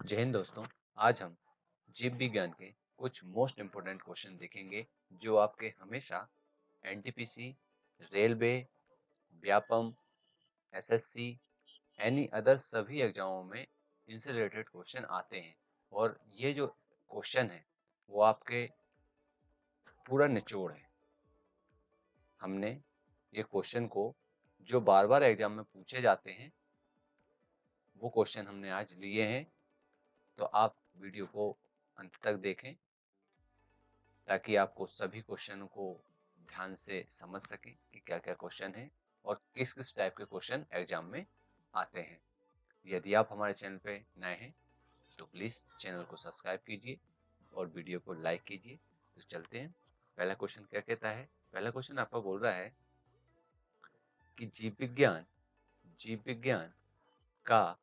जय हिंद दोस्तों। आज हम जीव विज्ञान के कुछ मोस्ट इम्पोर्टेंट क्वेश्चन देखेंगे जो आपके हमेशा NTPC, railway, Vyapam, SSC, any other सभी एग्जामों में इनसे रिलेटेड क्वेश्चन आते हैं। और ये जो क्वेश्चन है वो आपके पूरा निचोड़ है। हमने ये क्वेश्चन को जो बार बार एग्जाम में पूछे जाते हैं वो क्वेश्चन हमने आज लिए हैं, तो आप वीडियो को अंत तक देखें ताकि आपको सभी क्वेश्चनों को ध्यान से समझ सकें कि क्या क्या क्वेश्चन है और किस किस टाइप के क्वेश्चन एग्जाम में आते हैं। यदि आप हमारे चैनल पे नए हैं तो प्लीज़ चैनल को सब्सक्राइब कीजिए और वीडियो को लाइक कीजिए। तो चलते हैं। पहला क्वेश्चन क्या कहता है? पहला क्वेश्चन आपका बोल रहा है कि जीव विज्ञान का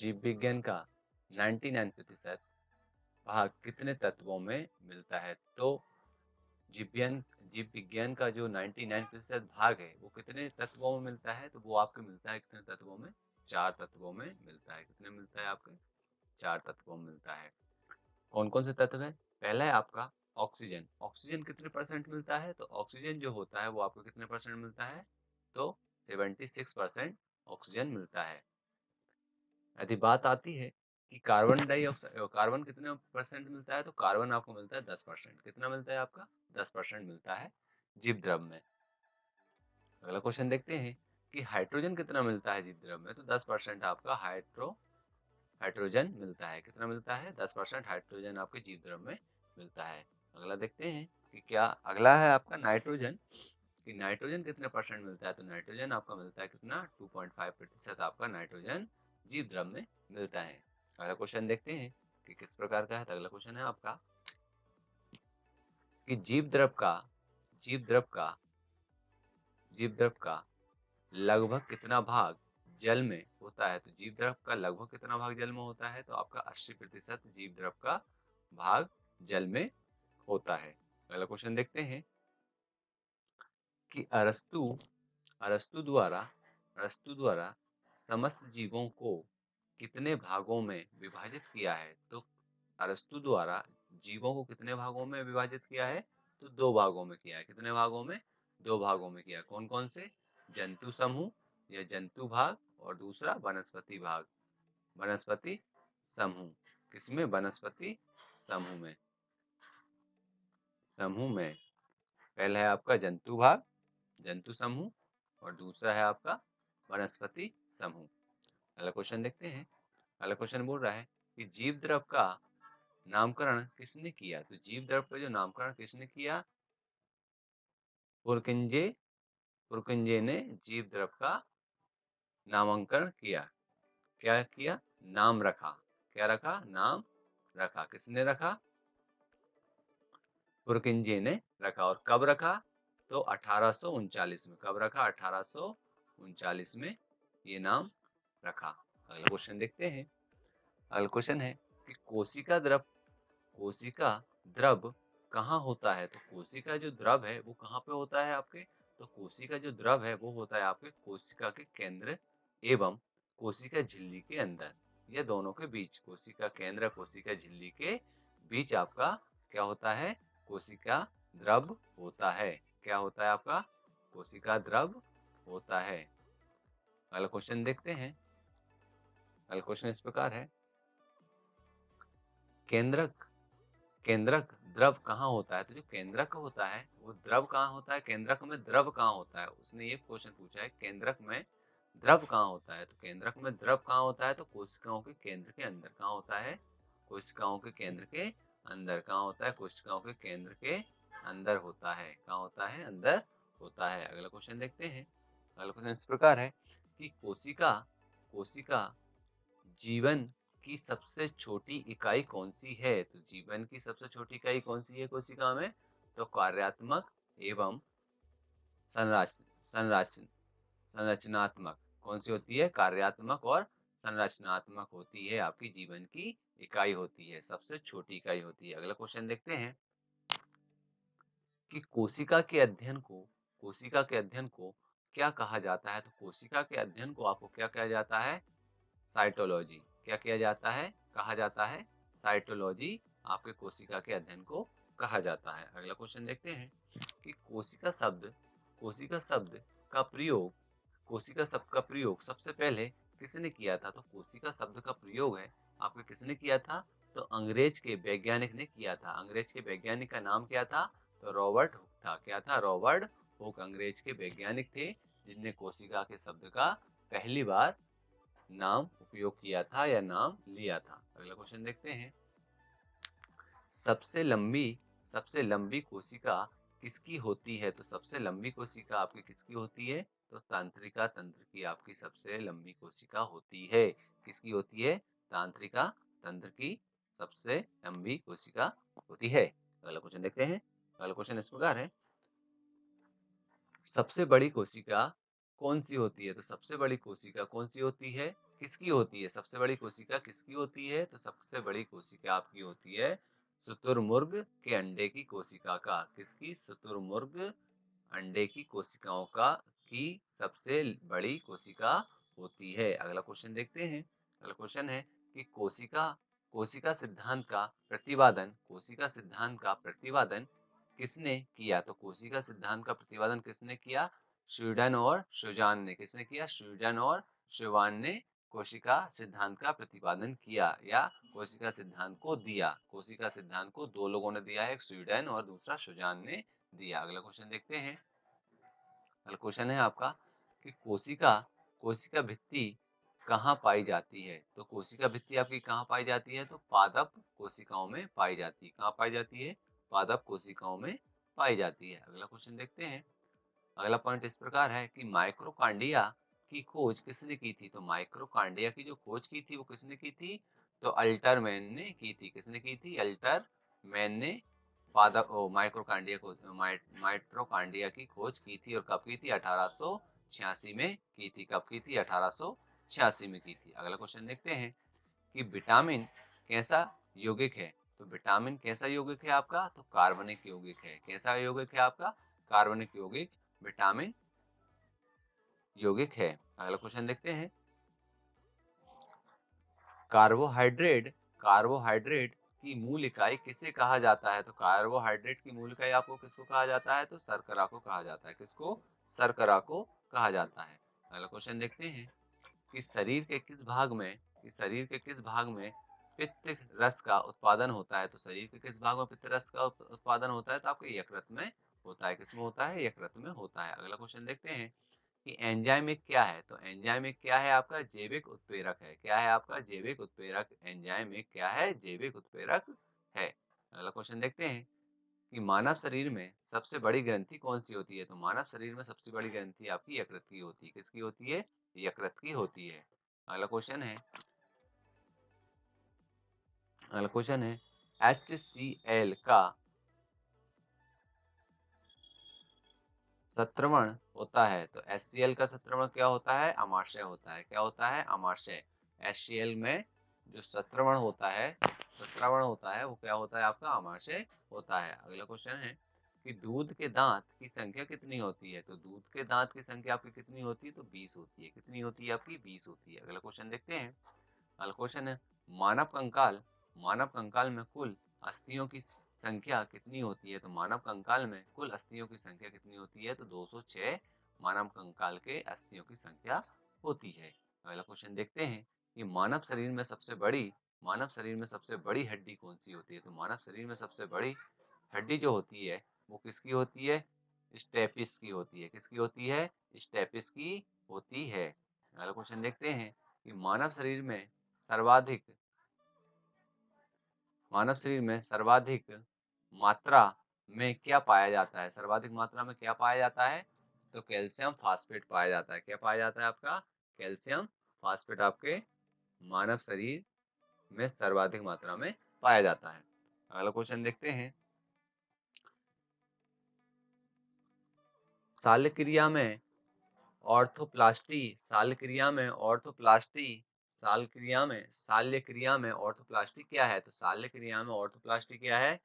जीव विज्ञान का 99% भाग कितने तत्वों में मिलता है? तो जीव विज्ञान का जो 99% भाग है वो कितने तत्वों में मिलता है? तो वो आपके मिलता है कितने तत्वों में? 4 तत्वों में मिलता है। कितने मिलता है आपके? 4 तत्वों में मिलता है। कौन कौन से तत्व है? पहला है आपका ऑक्सीजन। ऑक्सीजन कितने परसेंट मिलता है? तो ऑक्सीजन जो होता है वो आपको कितने परसेंट मिलता है? तो 76% ऑक्सीजन मिलता है। यदि बात आती है कि कार्बन कितने परसेंट मिलता है? तो कार्बन आपको मिलता है 10%। कितना मिलता है आपका? 10% मिलता है जीव द्रव में। अगला क्वेश्चन देखते हैं कि हाइड्रोजन कितना मिलता है जीव द्रव में? तो 10% आपका हाइड्रोजन मिलता है। कितना मिलता है? 10% हाइड्रोजन आपके जीव द्रव में मिलता है। अगला देखते हैं कि क्या अगला है आपका नाइट्रोजन, कि नाइट्रोजन कितने परसेंट मिलता है? तो नाइट्रोजन आपका मिलता है कितना? 2.5% आपका नाइट्रोजन जीव द्रव में मिलता है। अगला क्वेश्चन देखते हैं कि किस प्रकार का है। तो अगला क्वेश्चन है आपका कि जीव द्रव का जीव द्रव का लगभग कितना भाग जल में होता है? तो जीव द्रव का लगभग कितना भाग जल में होता है? तो आपका 80% जीव द्रव का भाग जल में होता है। अगला क्वेश्चन देखते हैं कि अरस्तु द्वारा समस्त जीवों को कितने भागों में विभाजित किया है? तो अरस्तु द्वारा जीवों को कितने भागों में विभाजित किया है? तो 2 भागों में किया है। कितने भागों में? 2 भागों में किया। कौन कौन से? जंतु समूह या जंतु भाग और दूसरा वनस्पति भाग। वनस्पति समूह। किसमें? वनस्पति समूह में। पहला है आपका जंतु भाग, जंतु समूह, और दूसरा है आपका वनस्पति समूह। अगला क्वेश्चन देखते हैं। अगला क्वेश्चन बोल रहा है कि जीव द्रव का नामकरण किसने किया? तो जीव द्रव का जो नामकरण किसने किया? पुरकिंजे ने जीव द्रव का नामांकन किया। क्या किया? नाम रखा। क्या रखा? नाम रखा। किसने रखा? पुरकिंजे ने रखा। और कब रखा? तो 1839 में। कब रखा? 1839 में ये नाम रखा। अगला क्वेश्चन देखते हैं। अगला क्वेश्चन है कि कोशिका द्रव कहाँ होता है? तो कोशिका जो द्रव है वो कहाँ पे होता है आपके? तो कोशिका जो द्रव है वो होता है आपके कोशिका के केंद्र एवं कोशिका झिल्ली के अंदर, या दोनों के बीच। कोशिका केंद्र, कोशिका झिल्ली के बीच आपका क्या होता है? कोशिका द्रव होता है। क्या होता है आपका? कोशिका द्रव होता है। अगला क्वेश्चन देखते हैं। अगला क्वेश्चन इस प्रकार है, केंद्रक केंद्रक द्रव कहाँ होता है? तो जो केंद्रक होता है वो द्रव कहाँ होता है? केंद्रक में द्रव कहाँ होता है? उसने ये क्वेश्चन पूछा है, केंद्रक में द्रव कहाँ होता है? तो केंद्रक में द्रव कहाँ होता है? तो कोशिकाओं के केंद्र के अंदर। कहाँ होता है? कोशिकाओं के केंद्र के अंदर। कहाँ होता है? कोशिकाओं के केंद्र के अंदर होता है। कहाँ होता है? अंदर होता है। अगला क्वेश्चन देखते हैं। अगला क्वेश्चन इस प्रकार है कि कोशिका जीवन की सबसे छोटी इकाई कौन सी है? तो जीवन की सबसे छोटी इकाई कौन सी है कोशिका में? तो कार्यात्मक एवं संरचनात्मक। कौन सी होती है? कार्यात्मक और संरचनात्मक होती है आपकी जीवन की इकाई होती है, सबसे छोटी इकाई होती है। अगला क्वेश्चन देखते हैं। कि कोशिका के अध्ययन को क्या कहा जाता है? तो कोशिका के अध्ययन को आपको क्या कहा जाता है? साइटोलॉजी। क्या किया जाता है? कहा जाता है साइटोलॉजी। आपके कोशिका के अध्ययन को कहा जाता है। अगला क्वेश्चन देखते हैं कि कोशिका शब्द का प्रयोग सबसे पहले किसने किया था? तो कोशिका शब्द का प्रयोग है आपके किसने किया था? तो अंग्रेज के वैज्ञानिक ने किया था। अंग्रेज के वैज्ञानिक का नाम क्या था? तो रॉबर्ट हुक था। क्या था? रॉबर्ट हुक अंग्रेज के वैज्ञानिक थे जिनने कोशिका के शब्द का पहली बार नाम उपयोग किया था या नाम लिया था। अगला क्वेश्चन देखते हैं, सबसे लंबी कोशिका किसकी होती है? तो सबसे लंबी कोशिका आपकी किसकी होती है? तो तंत्रिका तंत्र की आपकी सबसे लंबी कोशिका होती है। किसकी होती है? तंत्रिका तंत्र की सबसे लंबी कोशिका होती है। अगला क्वेश्चन देखते हैं। अगला क्वेश्चन इस प्रकार है, सबसे बड़ी कोशिका कौन सी होती है? तो सबसे बड़ी कोशिका कौन सी होती है? किसकी होती है? सबसे बड़ी कोशिका किसकी होती है? तो सबसे बड़ी कोशिका आपकी होती है शुतुरमुर्ग के अंडे की कोशिका का। किसकी? शुतुरमुर्ग अंडे की कोशिकाओं का की सबसे बड़ी कोशिका होती है। अगला क्वेश्चन देखते हैं। अगला क्वेश्चन है कि कोशिका सिद्धांत का प्रतिपादन किसने किया? तो कोशिका सिद्धांत का प्रतिपादन किसने किया? स्वीडन और शुजान ने। किसने किया? स्वीडन और शुवान ने कोशिका सिद्धांत का प्रतिपादन किया या कोशिका सिद्धांत को दिया। कोशिका सिद्धांत को दो लोगों ने दिया है, एक स्वीडन और दूसरा शुजान ने दिया। अगला क्वेश्चन देखते हैं। अगला क्वेश्चन है आपका कि कोशिका भित्ति कहाँ पाई जाती है? तो कोशिका भित्ति आपकी कहाँ पाई जाती है? तो पादप कोशिकाओं में पाई जाती है। कहाँ पाई जाती है? पादप कोशिकाओं में पाई जाती है। अगला क्वेश्चन देखते हैं। अगला पॉइंट इस प्रकार है कि माइक्रोकांडिया की खोज किसने की थी? तो माइक्रोकांडिया की जो खोज की थी वो किसने की थी? तो अल्टरमैन ने की थी। किसने की थी? अल्टरमैन ने पादप माइक्रोकांडिया को माइट्रोकांडिया की खोज की थी। और कब की थी? 1886 में की थी। कब की थी? 1886 में की थी। अगला क्वेश्चन देखते हैं कि विटामिन कैसा यौगिक है? तो विटामिन कैसा यौगिक है आपका? तो कार्बनिक यौगिक है। कैसा यौगिक है आपका? कार्बनिक यौगिक विटामिन यौगिक है। अगला क्वेश्चन देखते हैं, कार्बोहाइड्रेट कार्बोहाइड्रेट की मूल इकाई किसे कहा जाता है? तो कार्बोहाइड्रेट की मूल इकाई आपको किसको कहा जाता है? तो शर्करा को कहा जाता है। किसको? शर्करा को कहा जाता है। अगला क्वेश्चन देखते हैं कि शरीर के किस भाग में पित्त रस का उत्पादन होता है? तो शरीर के किस भाग में पित्त रस का उत्पादन होता है? तो आपके यकृत में होता है। किसमें होता है? यकृत में होता है। अगला क्वेश्चन देखते हैं कि एंजाइम एक क्या है? तो एंजाइम एक क्या है? आपका जैविक उत्प्रेरक है। क्या है आपका? जैविक उत्प्रेरक। एंजाइम एक क्या है? जैविक उत्प्रेरक है। अगला क्वेश्चन देखते हैं कि मानव शरीर में सबसे बड़ी ग्रंथि कौन सी होती है? तो मानव शरीर में सबसे बड़ी ग्रंथि आपकी यकृत की होती है। किसकी होती है? यकृत की होती है। अगला क्वेश्चन है HCl का संक्रमण होता है। तो HCl का संक्रमण क्या होता है? अमाशय होता है। क्या होता है? अमाशय। HCl में जो संक्रमण होता है वो क्या होता है? आपका अमाशय होता है। अगला क्वेश्चन है कि दूध के दांत की संख्या कितनी होती है? तो दूध के दांत की संख्या आपकी कितनी होती है? तो 20 होती है। कितनी होती है आपकी? 20 होती है। अगला क्वेश्चन देखते हैं। अगला क्वेश्चन है, मानव कंकाल में कुल अस्थियों की संख्या कितनी होती है? तो मानव कंकाल में कुल अस्थियों की संख्या कितनी होती है? तो 206 मानव कंकाल के अस्थियों की संख्या होती है। अगला क्वेश्चन देखते हैं कि मानव शरीर में सबसे बड़ी हड्डी कौन सी होती है? तो मानव शरीर में सबसे बड़ी हड्डी जो होती है वो किसकी होती है? स्टेपिस की होती है। किसकी होती है? स्टेपिस की होती है। अगला क्वेश्चन देखते हैं कि सर्वाधिक मानव शरीर में सर्वाधिक मात्रा में क्या पाया जाता है? सर्वाधिक मात्रा में क्या पाया जाता है? तो कैल्शियम फास्फेट पाया जाता है। क्या पाया जाता है आपका? कैल्शियम फास्फेट आपके मानव शरीर में सर्वाधिक मात्रा में पाया जाता है। अगला क्वेश्चन देखते हैं, शल्यक्रिया में ऑर्थोप्लास्टी क्या है? तो शल्यक्रिया में ऑर्थोप्लास्टी क्या है?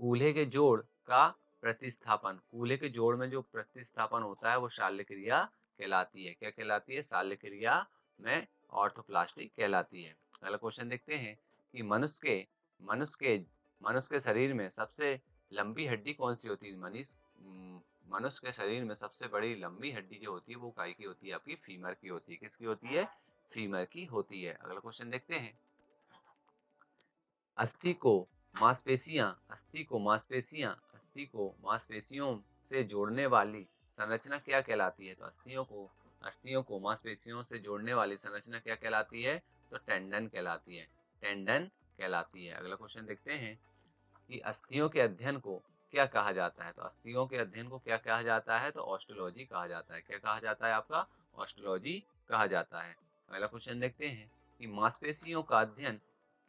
कूल्हे के जोड़ का प्रतिस्थापन, कूल्हे के जोड़ में जो प्रतिस्थापन होता है वो शल्य क्रिया कहलाती है। क्या कहलाती है? शल्य क्रिया में ऑर्थोप्लास्टी कहलाती है। अगला क्वेश्चन देखते हैं कि मनुष्य के शरीर में सबसे लंबी हड्डी कौन सी होती है? मनुष्य के शरीर में सबसे बड़ी लंबी हड्डी जो होती है वो काय की होती है? आपकी फीमर की होती है। किसकी होती है? फीमर की होती है। अगला क्वेश्चन देखते हैं, अस्थि को मांसपेशियों से जोड़ने वाली संरचना क्या कहलाती है? तो अस्थियों को मांसपेशियों से जोड़ने वाली संरचना क्या कहलाती है? तो टेंडन कहलाती है। टेंडन कहलाती है। अगला क्वेश्चन देखते हैं कि अस्थियों के अध्ययन को क्या कहा जाता है? तो अस्थियों के अध्ययन को क्या कहा जाता है? तो ऑस्टियोलॉजी कहा जाता है। क्या कहा जाता है? आपका ऑस्टियोलॉजी कहा जाता है। अगला क्वेश्चन देखते हैं कि मांसपेशियों का अध्ययन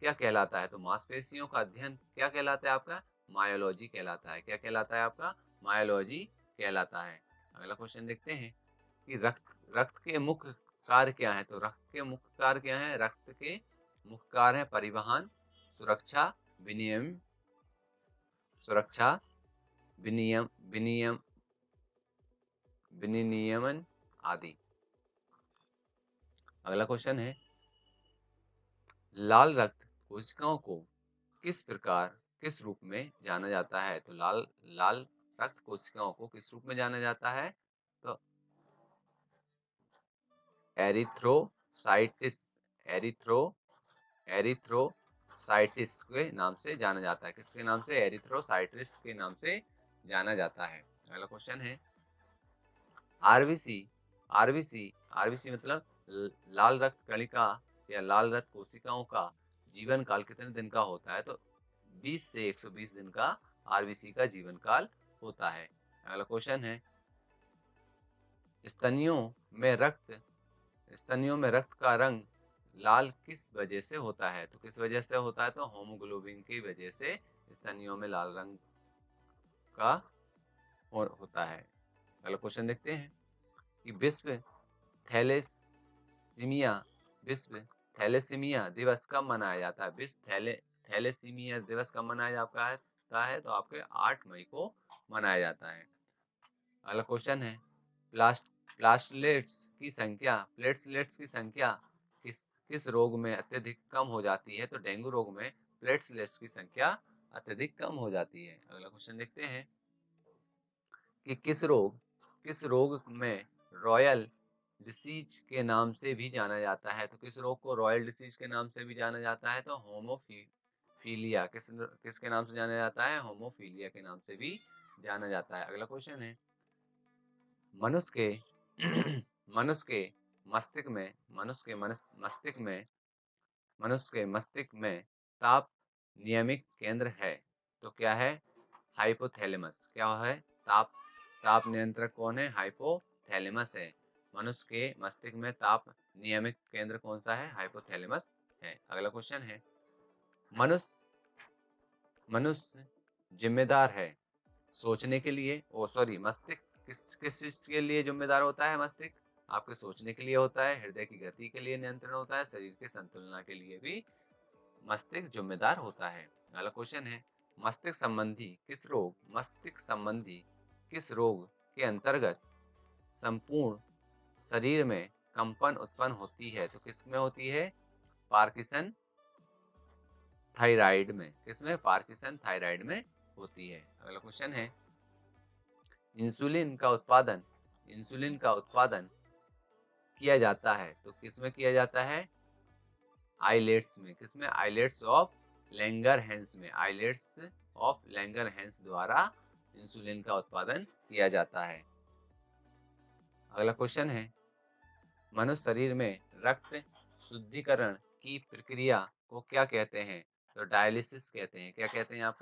क्या कहलाता है? तो मांसपेशियों का अध्ययन क्या कहलाता है? आपका मायोलॉजी कहलाता है। क्या कहलाता है? आपका मायोलॉजी कहलाता है। अगला क्वेश्चन देखते हैं कि रक्त के मुख्य कार्य क्या है? तो रक्त के मुख्य कार्य क्या है? रक्त के मुख्य कार्य है परिवहन, सुरक्षा, विनियम सुरक्षा, विनियम विनियम विनियमन आदि। अगला क्वेश्चन है, लाल रक्त कोशिकाओं को किस रूप में जाना जाता है? तो लाल रक्त कोशिकाओं को किस रूप में जाना जाता है? तो एरिथ्रोसाइटिस एरिथ्रो एरिथ्रोसाइटिस के नाम से जाना जाता है। किसके नाम से? एरिथ्रोसाइटिस के नाम से जाना जाता है। अगला क्वेश्चन है, आरबीसी आरबीसी आरबीसी मतलब लाल रक्त कणिका या लाल रक्त कोशिकाओं का जीवन काल कितने दिन का होता है? तो 20 से 120 दिन का आरबीसी का जीवन काल होता है। अगला क्वेश्चन है, स्तनियों में रक्त का रंग लाल किस वजह से होता है? तो किस वजह से होता है? तो होमोग्लोबिन की वजह से स्तनियों में लाल रंग का होता है। अगला क्वेश्चन देखते हैं कि थैलेसीमिया विश्व थैलेसीमिया दिवस कब मनाया जाता है? थैलेसीमिया दिवस कब मनाया जाता है? तो आपके 8 मई को मनाया जाता है। अगला क्वेश्चन है, प्लेटलेट्स की संख्या किस किस रोग में अत्यधिक कम हो जाती है? तो डेंगू रोग में प्लेटलेट्स की संख्या अत्यधिक कम हो जाती है। अगला क्वेश्चन देखते हैं कि किस रोग में रॉयल डिसीज के नाम से भी जाना जाता है? तो किस रोग को रॉयल डिसीज के नाम से भी जाना जाता है? तो होमोफीलिया किसके नाम से जाना जाता है? होमोफीलिया के नाम से भी जाना जाता है। अगला क्वेश्चन है, मनुष्य के मनुष्य के मस्तिष्क में ताप नियमिक केंद्र है। तो क्या है? हाइपोथैलेमस। क्या है? ताप नियंत्रक कौन है? हाइपोथैलेमस है। मनुष्य के मस्तिष्क में ताप नियमित केंद्र कौन सा है? हाइपोथैलेमस है। अगला क्वेश्चन है, मनुष्य जिम्मेदार है सोचने के लिए मस्तिष्क किस चीज के लिए जिम्मेदार होता है? मस्तिष्क आपके सोचने के लिए होता है, हृदय की गति के लिए नियंत्रण होता है, शरीर के संतुलन के लिए भी मस्तिष्क जिम्मेदार होता है। अगला क्वेश्चन है, मस्तिष्क संबंधी किस रोग के अंतर्गत संपूर्ण शरीर में कंपन उत्पन्न होती है? तो किसमें होती है? पार्किंसन थायराइड में। किसमें? पार्किंसन थायराइड में होती है। अगला क्वेश्चन है, इंसुलिन का उत्पादन किया जाता है तो किसमें किया जाता है? आइलेट्स में। किसमें? आइलेट्स ऑफ लैंगरहैंस में। आइलेट्स ऑफ लैंगरहैंस द्वारा इंसुलिन का उत्पादन किया जाता है। अगला क्वेश्चन है, मनुष्य शरीर में रक्त शुद्धिकरण की प्रक्रिया को क्या कहते हैं? तो डायलिसिस कहते हैं। क्या कहते हैं? आपका